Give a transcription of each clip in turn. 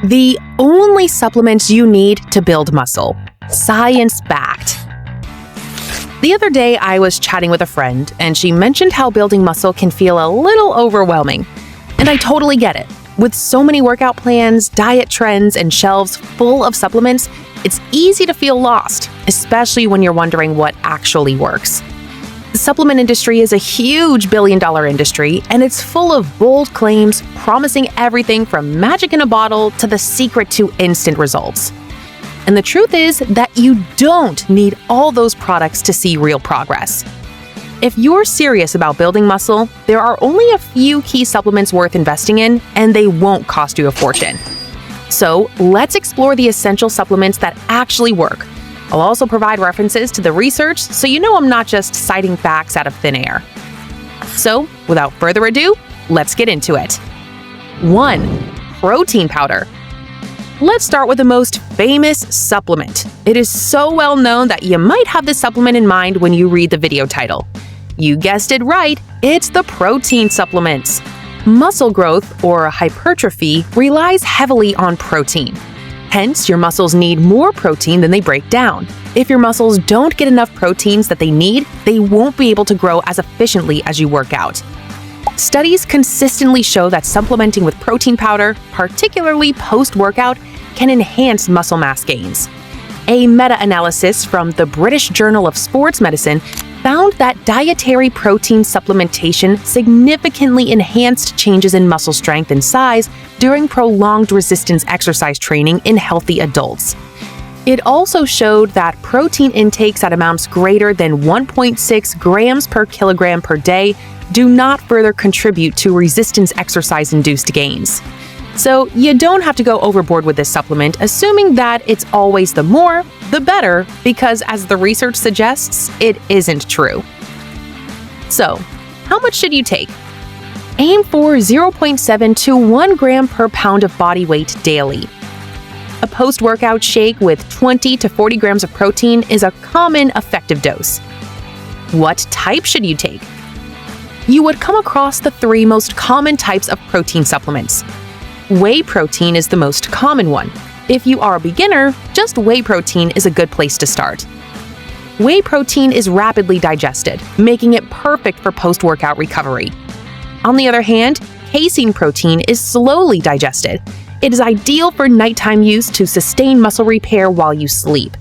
The only supplements you need to build muscle. Science-backed. The other day, I was chatting with a friend, and she mentioned how building muscle can feel a little overwhelming. And I totally get it. With so many workout plans, diet trends, and shelves full of supplements, it's easy to feel lost, especially when you're wondering what actually works. The supplement industry is a huge billion-dollar industry, and it's full of bold claims promising everything from magic in a bottle to the secret to instant results. And the truth is that you don't need all those products to see real progress. If you're serious about building muscle, there are only a few key supplements worth investing in, and they won't cost you a fortune. So let's explore the essential supplements that actually work. I'll also provide references to the research so you know I'm not just citing facts out of thin air. So, without further ado, let's get into it. 1. Protein powder. Let's start with the most famous supplement. It is so well known that you might have this supplement in mind when you read the video title. You guessed it right, it's the protein supplements. Muscle growth, or hypertrophy, relies heavily on protein. Hence, your muscles need more protein than they break down. If your muscles don't get enough proteins that they need, they won't be able to grow as efficiently as you work out. Studies consistently show that supplementing with protein powder, particularly post-workout, can enhance muscle mass gains. A meta-analysis from the British Journal of Sports Medicine found that dietary protein supplementation significantly enhanced changes in muscle strength and size during prolonged resistance exercise training in healthy adults. It also showed that protein intakes at amounts greater than 1.6 grams per kilogram per day do not further contribute to resistance exercise-induced gains. So you don't have to go overboard with this supplement, assuming that it's always the more, the better, because as the research suggests, it isn't true. So, how much should you take? Aim for 0.7 to 1 gram per pound of body weight daily. A post-workout shake with 20 to 40 grams of protein is a common effective dose. What type should you take? You would come across the 3 most common types of protein supplements. Whey protein is the most common one. If you are a beginner, just whey protein is a good place to start. Whey protein is rapidly digested, making it perfect for post-workout recovery. On the other hand, casein protein is slowly digested. It is ideal for nighttime use to sustain muscle repair while you sleep.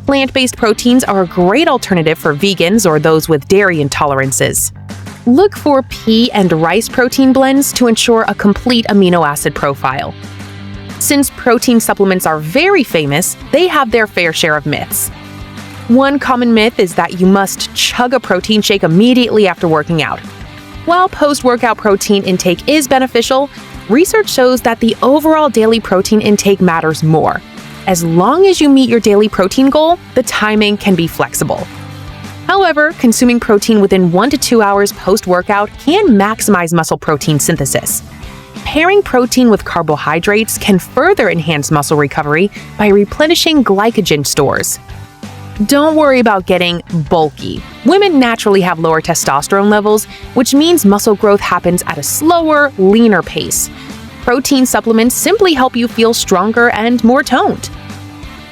Plant-based proteins are a great alternative for vegans or those with dairy intolerances. Look for pea and rice protein blends to ensure a complete amino acid profile. Since protein supplements are very famous, they have their fair share of myths. One common myth is that you must chug a protein shake immediately after working out. While post-workout protein intake is beneficial, research shows that the overall daily protein intake matters more. As long as you meet your daily protein goal, the timing can be flexible. However, consuming protein within 1 to 2 hours post-workout can maximize muscle protein synthesis. Pairing protein with carbohydrates can further enhance muscle recovery by replenishing glycogen stores. Don't worry about getting bulky. Women naturally have lower testosterone levels, which means muscle growth happens at a slower, leaner pace. Protein supplements simply help you feel stronger and more toned.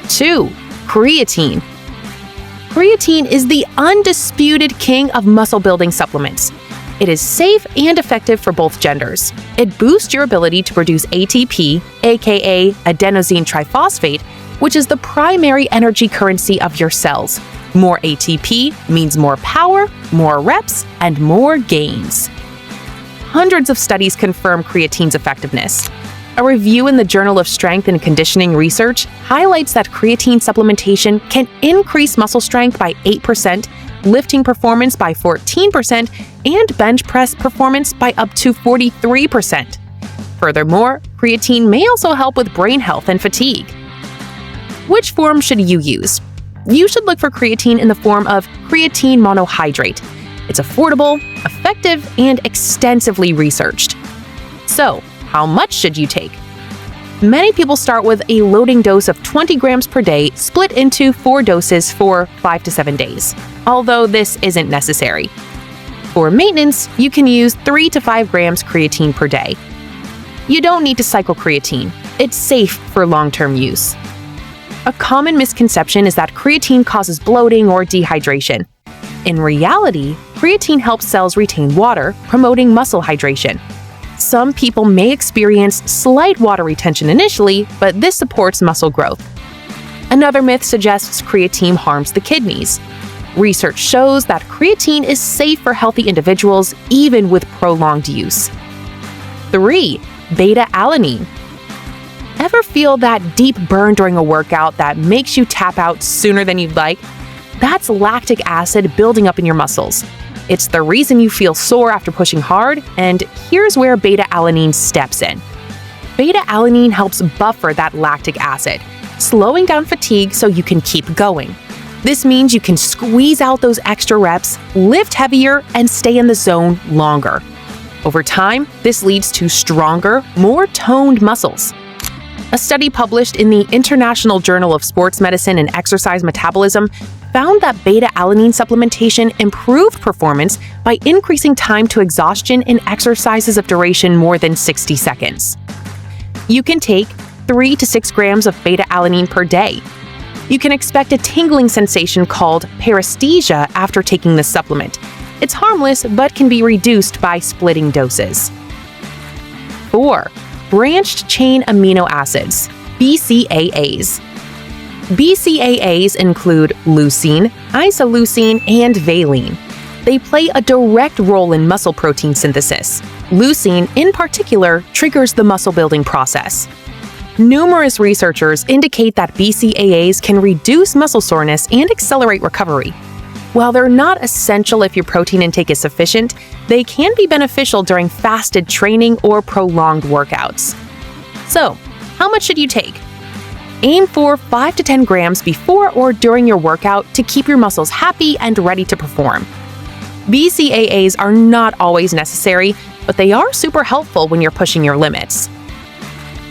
2. Creatine. Creatine is the undisputed king of muscle-building supplements. It is safe and effective for both genders. It boosts your ability to produce ATP, aka adenosine triphosphate, which is the primary energy currency of your cells. More ATP means more power, more reps, and more gains. Hundreds of studies confirm creatine's effectiveness. A review in the Journal of Strength and Conditioning Research highlights that creatine supplementation can increase muscle strength by 8%, lifting performance by 14%, and bench press performance by up to 43%. Furthermore, creatine may also help with brain health and fatigue. Which form should you use? You should look for creatine in the form of creatine monohydrate. It's affordable, effective, and extensively researched. So, how much should you take? Many people start with a loading dose of 20 grams per day, split into 4 doses for 5 to 7 days, although this isn't necessary. For maintenance, you can use 3 to 5 grams creatine per day. You don't need to cycle creatine. It's safe for long-term use. A common misconception is that creatine causes bloating or dehydration. In reality, creatine helps cells retain water, promoting muscle hydration. Some people may experience slight water retention initially, but this supports muscle growth. Another myth suggests creatine harms the kidneys. Research shows that creatine is safe for healthy individuals even with prolonged use. 3. Beta-alanine. Ever feel that deep burn during a workout that makes you tap out sooner than you'd like? That's lactic acid building up in your muscles. It's the reason you feel sore after pushing hard, and here's where beta-alanine steps in. Beta-alanine helps buffer that lactic acid, slowing down fatigue so you can keep going. This means you can squeeze out those extra reps, lift heavier, and stay in the zone longer. Over time, this leads to stronger, more toned muscles. A study published in the International Journal of Sports Medicine and Exercise Metabolism found that beta-alanine supplementation improved performance by increasing time to exhaustion in exercises of duration more than 60 seconds. You can take 3 to 6 grams of beta-alanine per day. You can expect a tingling sensation called paresthesia after taking this supplement. It's harmless but can be reduced by splitting doses. 4. Branched chain amino acids, BCAAs. BCAAs include leucine, isoleucine, and valine. They play a direct role in muscle protein synthesis. Leucine, in particular, triggers the muscle-building process. Numerous researchers indicate that BCAAs can reduce muscle soreness and accelerate recovery. While they're not essential if your protein intake is sufficient, they can be beneficial during fasted training or prolonged workouts. So, how much should you take? Aim for 5 to 10 grams before or during your workout to keep your muscles happy and ready to perform. BCAAs are not always necessary, but they are super helpful when you're pushing your limits.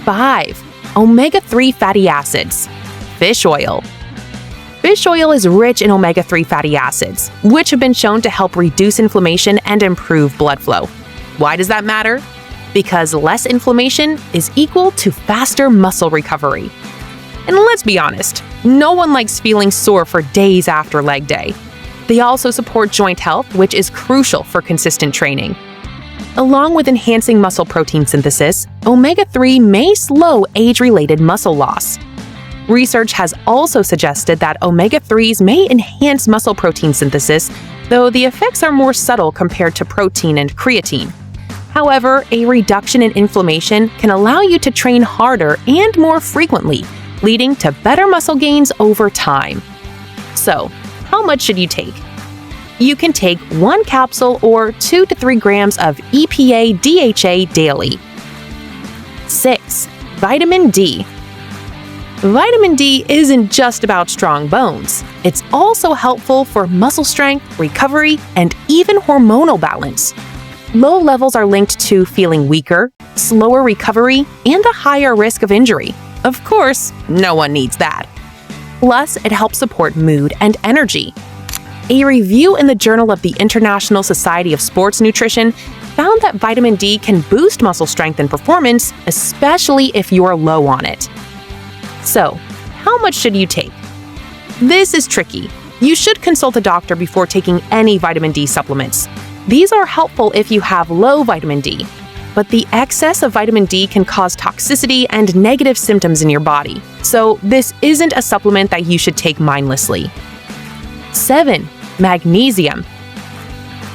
5. Omega-3 fatty acids. Fish oil. Fish oil is rich in omega-3 fatty acids, which have been shown to help reduce inflammation and improve blood flow. Why does that matter? Because less inflammation is equal to faster muscle recovery. And let's be honest, no one likes feeling sore for days after leg day. They also support joint health, which is crucial for consistent training. Along with enhancing muscle protein synthesis, omega-3 may slow age-related muscle loss. Research has also suggested that omega-3s may enhance muscle protein synthesis, though the effects are more subtle compared to protein and creatine. However, a reduction in inflammation can allow you to train harder and more frequently, leading to better muscle gains over time. So, how much should you take? You can take 1 capsule or 2 to 3 grams of EPA-DHA daily. 6. Vitamin D. Vitamin D isn't just about strong bones. It's also helpful for muscle strength, recovery, and even hormonal balance. Low levels are linked to feeling weaker, slower recovery, and a higher risk of injury. Of course, no one needs that. Plus, it helps support mood and energy. A review in the Journal of the International Society of Sports Nutrition found that vitamin D can boost muscle strength and performance, especially if you're low on it. So, how much should you take? This is tricky. You should consult a doctor before taking any vitamin D supplements. These are helpful if you have low vitamin D, but the excess of vitamin D can cause toxicity and negative symptoms in your body, so this isn't a supplement that you should take mindlessly. 7. Magnesium.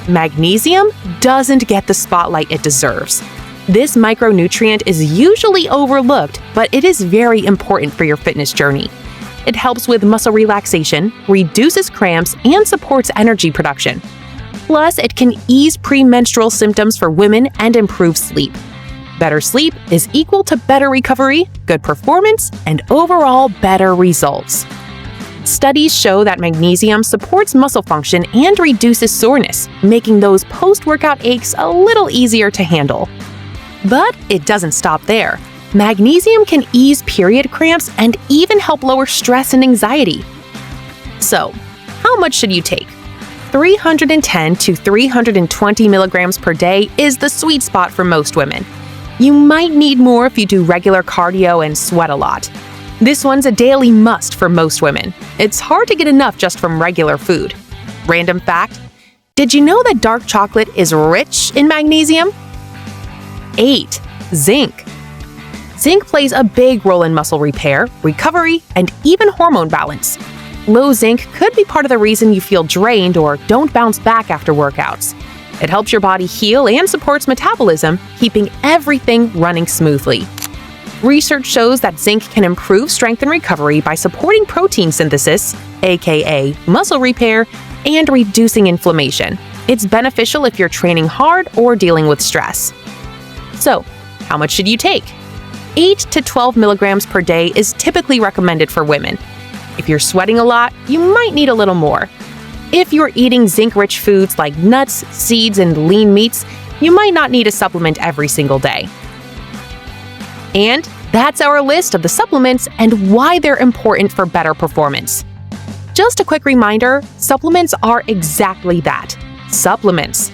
Magnesium doesn't get the spotlight it deserves. This micronutrient is usually overlooked, but it is very important for your fitness journey. It helps with muscle relaxation, reduces cramps, and supports energy production. Plus, it can ease premenstrual symptoms for women and improve sleep. Better sleep is equal to better recovery, good performance, and overall better results. Studies show that magnesium supports muscle function and reduces soreness, making those post-workout aches a little easier to handle. But it doesn't stop there. Magnesium can ease period cramps and even help lower stress and anxiety. So, how much should you take? 310 to 320 milligrams per day is the sweet spot for most women. You might need more if you do regular cardio and sweat a lot. This one's a daily must for most women. It's hard to get enough just from regular food. Random fact: did you know that dark chocolate is rich in magnesium? 8. Zinc. Zinc plays a big role in muscle repair, recovery, and even hormone balance. Low zinc could be part of the reason you feel drained or don't bounce back after workouts. It helps your body heal and supports metabolism, keeping everything running smoothly. Research shows that zinc can improve strength and recovery by supporting protein synthesis, aka muscle repair, and reducing inflammation. It's beneficial if you're training hard or dealing with stress. So, how much should you take? 8 to 12 milligrams per day is typically recommended for women. If you're sweating a lot, you might need a little more. If you're eating zinc-rich foods like nuts, seeds, and lean meats, you might not need a supplement every single day. And that's our list of the supplements and why they're important for better performance. Just a quick reminder, supplements are exactly that, supplements.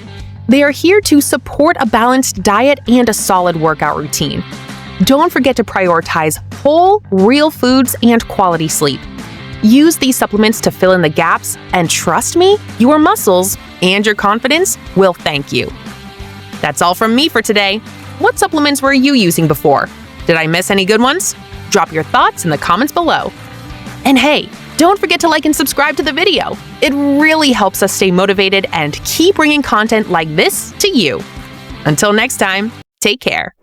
They are here to support a balanced diet and a solid workout routine. Don't forget to prioritize whole, real foods and quality sleep. Use these supplements to fill in the gaps, and trust me, your muscles and your confidence will thank you. That's all from me for today. What supplements were you using before? Did I miss any good ones? Drop your thoughts in the comments below. And hey, don't forget to like and subscribe to the video. It really helps us stay motivated and keep bringing content like this to you. Until next time, take care.